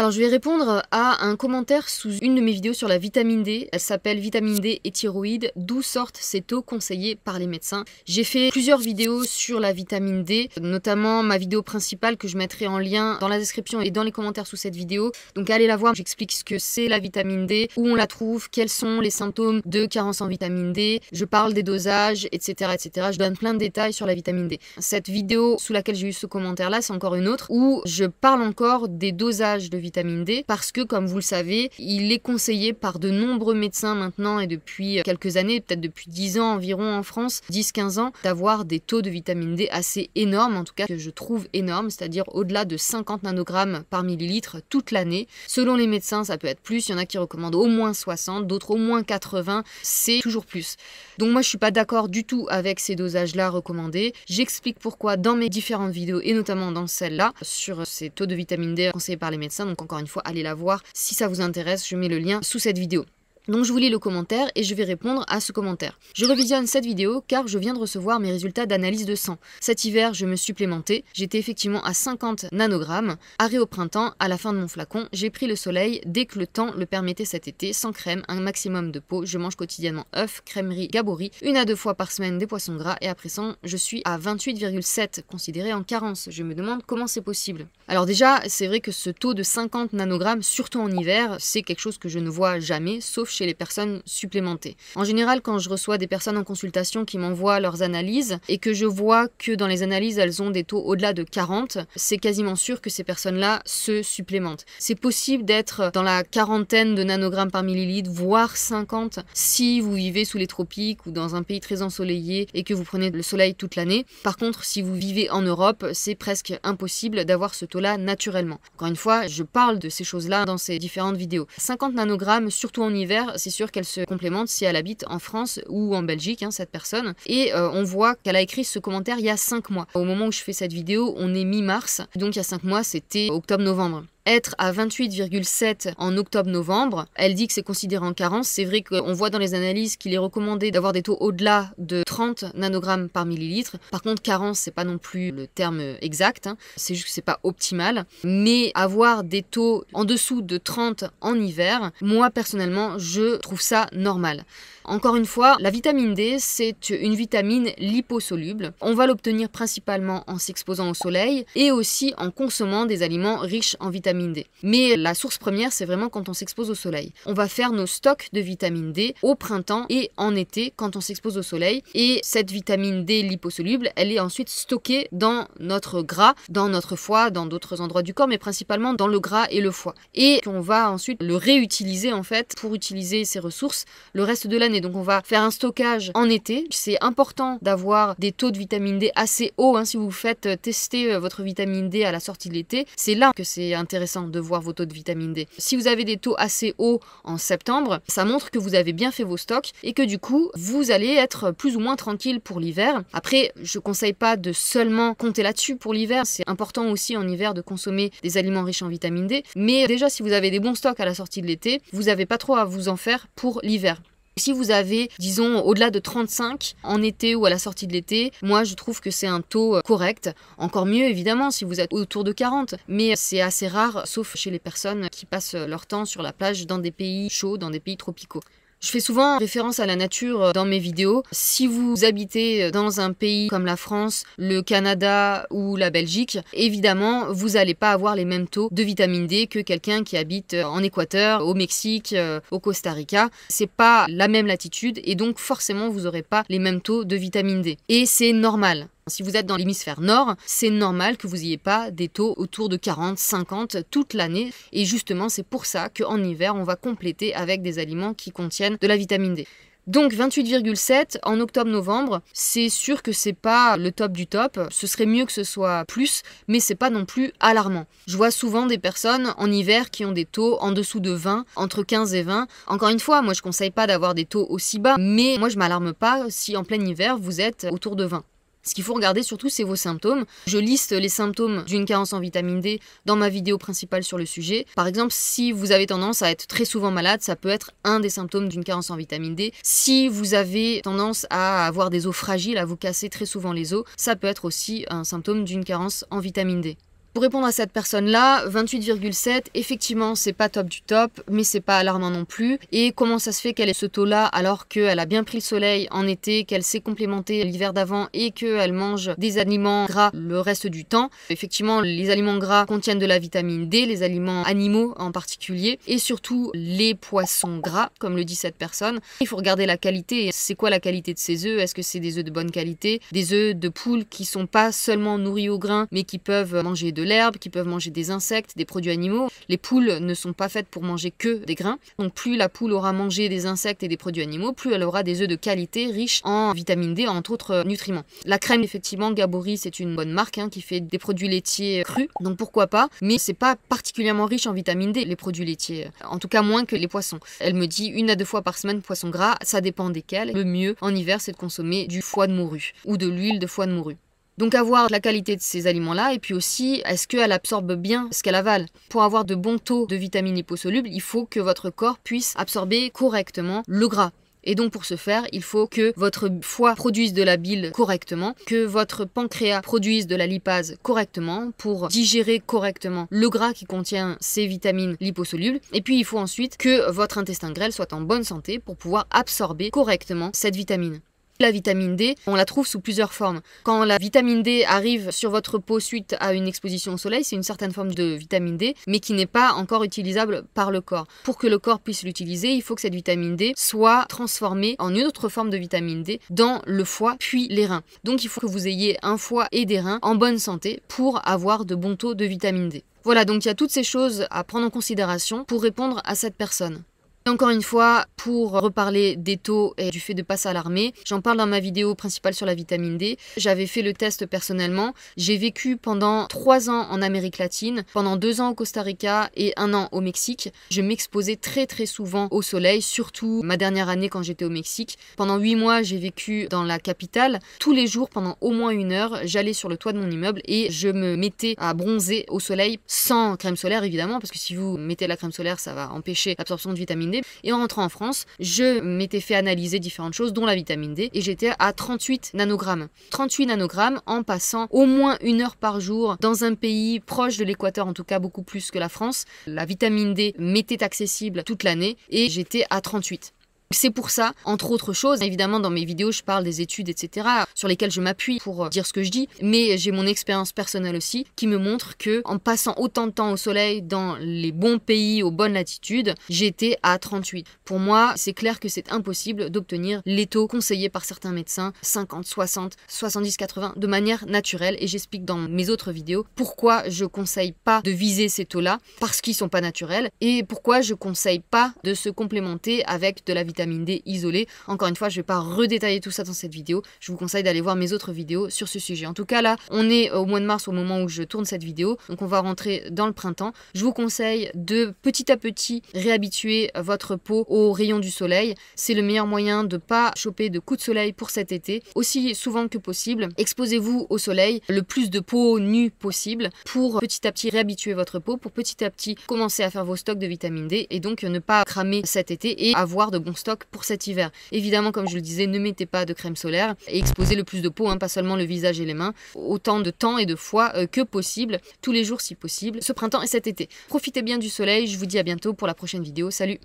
Alors je vais répondre à un commentaire sous une de mes vidéos sur la vitamine D. Elle s'appelle Vitamine D et thyroïde, d'où sortent ces taux conseillés par les médecins. J'ai fait plusieurs vidéos sur la vitamine D, notamment ma vidéo principale que je mettrai en lien dans la description et dans les commentaires sous cette vidéo. Donc allez la voir, j'explique ce que c'est la vitamine D, où on la trouve, quels sont les symptômes de carence en vitamine D, je parle des dosages, etc. etc. Je donne plein de détails sur la vitamine D. Cette vidéo sous laquelle j'ai eu ce commentaire là, c'est encore une autre, où je parle encore des dosages de vitamine D parce que, comme vous le savez, il est conseillé par de nombreux médecins maintenant et depuis quelques années, peut-être depuis 10 ans environ en France, 10-15 ans, d'avoir des taux de vitamine D assez énormes, en tout cas que je trouve énormes, c'est-à-dire au-delà de 50 nanogrammes par millilitre toute l'année. Selon les médecins, ça peut être plus, il y en a qui recommandent au moins 60, d'autres au moins 80, c'est toujours plus. Donc moi je suis pas d'accord du tout avec ces dosages-là recommandés. J'explique pourquoi dans mes différentes vidéos et notamment dans celle-là sur ces taux de vitamine D conseillés par les médecins. Donc encore une fois, allez la voir si ça vous intéresse, je mets le lien sous cette vidéo. Donc je vous lis le commentaire et je vais répondre à ce commentaire. Je revisionne cette vidéo car je viens de recevoir mes résultats d'analyse de sang. Cet hiver, je me supplémentais, j'étais effectivement à 50 nanogrammes. Arrêt au printemps, à la fin de mon flacon, j'ai pris le soleil dès que le temps le permettait cet été, sans crème, un maximum de peau. Je mange quotidiennement œufs, crèmerie, gabouri, 1 à 2 fois par semaine des poissons gras et après ça, je suis à 28,7, considéré en carence. Je me demande comment c'est possible. Alors déjà, c'est vrai que ce taux de 50 nanogrammes, surtout en hiver, c'est quelque chose que je ne vois jamais, sauf chez les personnes supplémentées. En général, quand je reçois des personnes en consultation qui m'envoient leurs analyses et que je vois que dans les analyses, elles ont des taux au-delà de 40, c'est quasiment sûr que ces personnes-là se supplémentent. C'est possible d'être dans la quarantaine de nanogrammes par millilitre, voire 50, si vous vivez sous les tropiques ou dans un pays très ensoleillé et que vous prenez le soleil toute l'année. Par contre, si vous vivez en Europe, c'est presque impossible d'avoir ce taux-là naturellement. Encore une fois, je parle de ces choses-là dans ces différentes vidéos. 50 nanogrammes, surtout en hiver, c'est sûr qu'elle se complémente si elle habite en France ou en Belgique, cette personne. Et on voit qu'elle a écrit ce commentaire il y a 5 mois. Au moment où je fais cette vidéo, on est mi-mars, donc il y a 5 mois, c'était octobre-novembre. Être à 28,7 en octobre-novembre, elle dit que c'est considéré en carence. C'est vrai qu'on voit dans les analyses qu'il est recommandé d'avoir des taux au-delà de 30 nanogrammes par millilitre. Par contre, carence, c'est pas non plus le terme exact, c'est juste que c'est pas optimal. Mais avoir des taux en dessous de 30 en hiver, moi personnellement, je trouve ça normal. Encore une fois, la vitamine D, c'est une vitamine liposoluble. On va l'obtenir principalement en s'exposant au soleil et aussi en consommant des aliments riches en vitamine D. Mais la source première, c'est vraiment quand on s'expose au soleil. On va faire nos stocks de vitamine D au printemps et en été quand on s'expose au soleil. Et cette vitamine D liposoluble, elle est ensuite stockée dans notre gras, dans notre foie, dans d'autres endroits du corps, mais principalement dans le gras et le foie. Et on va ensuite le réutiliser en fait pour utiliser ces ressources le reste de l'année. Donc on va faire un stockage en été. C'est important d'avoir des taux de vitamine D assez hauts. Si vous faites tester votre vitamine D à la sortie de l'été, c'est là que c'est intéressant de voir vos taux de vitamine D. Si vous avez des taux assez hauts en septembre, ça montre que vous avez bien fait vos stocks et que du coup, vous allez être plus ou moins tranquille pour l'hiver. Après, je conseille pas de seulement compter là-dessus pour l'hiver. C'est important aussi en hiver de consommer des aliments riches en vitamine D. Mais déjà, si vous avez des bons stocks à la sortie de l'été, vous n'avez pas trop à vous en faire pour l'hiver. Si vous avez, disons, au-delà de 35 en été ou à la sortie de l'été, moi je trouve que c'est un taux correct. Encore mieux évidemment si vous êtes autour de 40, mais c'est assez rare, sauf chez les personnes qui passent leur temps sur la plage dans des pays chauds, dans des pays tropicaux. Je fais souvent référence à la nature dans mes vidéos. Si vous habitez dans un pays comme la France, le Canada ou la Belgique, évidemment, vous n'allez pas avoir les mêmes taux de vitamine D que quelqu'un qui habite en Équateur, au Mexique, au Costa Rica. C'est pas la même latitude et donc forcément, vous n'aurez pas les mêmes taux de vitamine D. Et c'est normal. Si vous êtes dans l'hémisphère nord, c'est normal que vous n'ayez pas des taux autour de 40, 50 toute l'année. Et justement, c'est pour ça qu'en hiver, on va compléter avec des aliments qui contiennent de la vitamine D. Donc 28,7 en octobre-novembre, c'est sûr que c'est pas le top du top, ce serait mieux que ce soit plus, mais c'est pas non plus alarmant. Je vois souvent des personnes en hiver qui ont des taux en dessous de 20, entre 15 et 20. Encore une fois, moi je conseille pas d'avoir des taux aussi bas, mais moi je m'alarme pas si en plein hiver vous êtes autour de 20. Ce qu'il faut regarder surtout, c'est vos symptômes. Je liste les symptômes d'une carence en vitamine D dans ma vidéo principale sur le sujet. Par exemple, si vous avez tendance à être très souvent malade, ça peut être un des symptômes d'une carence en vitamine D. Si vous avez tendance à avoir des os fragiles, à vous casser très souvent les os, ça peut être aussi un symptôme d'une carence en vitamine D. Pour répondre à cette personne-là, 28,7, effectivement, c'est pas top du top, mais c'est pas alarmant non plus. Et comment ça se fait qu'elle ait ce taux-là alors qu'elle a bien pris le soleil en été, qu'elle s'est complémentée l'hiver d'avant et qu'elle mange des aliments gras le reste du temps? Effectivement, les aliments gras contiennent de la vitamine D, les aliments animaux en particulier, et surtout les poissons gras, comme le dit cette personne. Il faut regarder la qualité. C'est quoi la qualité de ces œufs? Est-ce que c'est des œufs de bonne qualité? Des œufs de poule qui sont pas seulement nourris au grain, mais qui peuvent manger de l'herbe, qui peuvent manger des insectes, des produits animaux. Les poules ne sont pas faites pour manger que des grains. Donc plus la poule aura mangé des insectes et des produits animaux, plus elle aura des œufs de qualité riches en vitamine D, entre autres nutriments. La crème, effectivement, Gabori, c'est une bonne marque qui fait des produits laitiers crus, donc pourquoi pas, mais c'est pas particulièrement riche en vitamine D, les produits laitiers, en tout cas moins que les poissons. Elle me dit 1 à 2 fois par semaine poisson gras, ça dépend desquels. Le mieux en hiver, c'est de consommer du foie de morue ou de l'huile de foie de morue. Donc avoir la qualité de ces aliments-là, et puis aussi, est-ce qu'elle absorbe bien ce qu'elle avale? Pour avoir de bons taux de vitamines liposolubles, il faut que votre corps puisse absorber correctement le gras. Et donc pour ce faire, il faut que votre foie produise de la bile correctement, que votre pancréas produise de la lipase correctement pour digérer correctement le gras qui contient ces vitamines liposolubles. Et puis il faut ensuite que votre intestin grêle soit en bonne santé pour pouvoir absorber correctement cette vitamine. La vitamine D, on la trouve sous plusieurs formes. Quand la vitamine D arrive sur votre peau suite à une exposition au soleil, c'est une certaine forme de vitamine D, mais qui n'est pas encore utilisable par le corps. Pour que le corps puisse l'utiliser, il faut que cette vitamine D soit transformée en une autre forme de vitamine D dans le foie puis les reins. Donc il faut que vous ayez un foie et des reins en bonne santé pour avoir de bons taux de vitamine D. Voilà, donc il y a toutes ces choses à prendre en considération pour répondre à cette personne. Encore une fois, pour reparler des taux et du fait de ne pas s'alarmer, j'en parle dans ma vidéo principale sur la vitamine D. J'avais fait le test personnellement. J'ai vécu pendant 3 ans en Amérique latine, pendant 2 ans au Costa Rica et 1 an au Mexique. Je m'exposais très souvent au soleil, surtout ma dernière année quand j'étais au Mexique. Pendant 8 mois, j'ai vécu dans la capitale. Tous les jours, pendant au moins 1 heure, j'allais sur le toit de mon immeuble et je me mettais à bronzer au soleil, sans crème solaire évidemment, parce que si vous mettez la crème solaire, ça va empêcher l'absorption de vitamine D. Et en rentrant en France, je m'étais fait analyser différentes choses, dont la vitamine D, et j'étais à 38 nanogrammes. 38 nanogrammes en passant au moins 1 heure par jour dans un pays proche de l'équateur, en tout cas beaucoup plus que la France. La vitamine D m'était accessible toute l'année et j'étais à 38. C'est pour ça, entre autres choses, évidemment dans mes vidéos je parle des études etc. sur lesquelles je m'appuie pour dire ce que je dis, mais j'ai mon expérience personnelle aussi qui me montre que en passant autant de temps au soleil dans les bons pays, aux bonnes latitudes, j'étais à 38. Pour moi, c'est clair que c'est impossible d'obtenir les taux conseillés par certains médecins, 50, 60, 70, 80, de manière naturelle, et j'explique dans mes autres vidéos pourquoi je conseille pas de viser ces taux-là, parce qu'ils sont pas naturels, et pourquoi je conseille pas de se complémenter avec de la vitamine D isolée. Encore une fois, je ne vais pas redétailler tout ça dans cette vidéo. Je vous conseille d'aller voir mes autres vidéos sur ce sujet. En tout cas, là, on est au mois de mars au moment où je tourne cette vidéo. Donc, on va rentrer dans le printemps. Je vous conseille de petit à petit réhabituer votre peau aux rayons du soleil. C'est le meilleur moyen de ne pas choper de coups de soleil pour cet été. Aussi souvent que possible, exposez-vous au soleil le plus de peau nue possible pour petit à petit réhabituer votre peau, pour petit à petit commencer à faire vos stocks de vitamine D et donc ne pas cramer cet été et avoir de bons stocks pour cet hiver. Évidemment, comme je le disais, ne mettez pas de crème solaire et exposez le plus de peau, pas seulement le visage et les mains, autant de temps et de fois que possible, tous les jours si possible, ce printemps et cet été. Profitez bien du soleil, je vous dis à bientôt pour la prochaine vidéo, salut!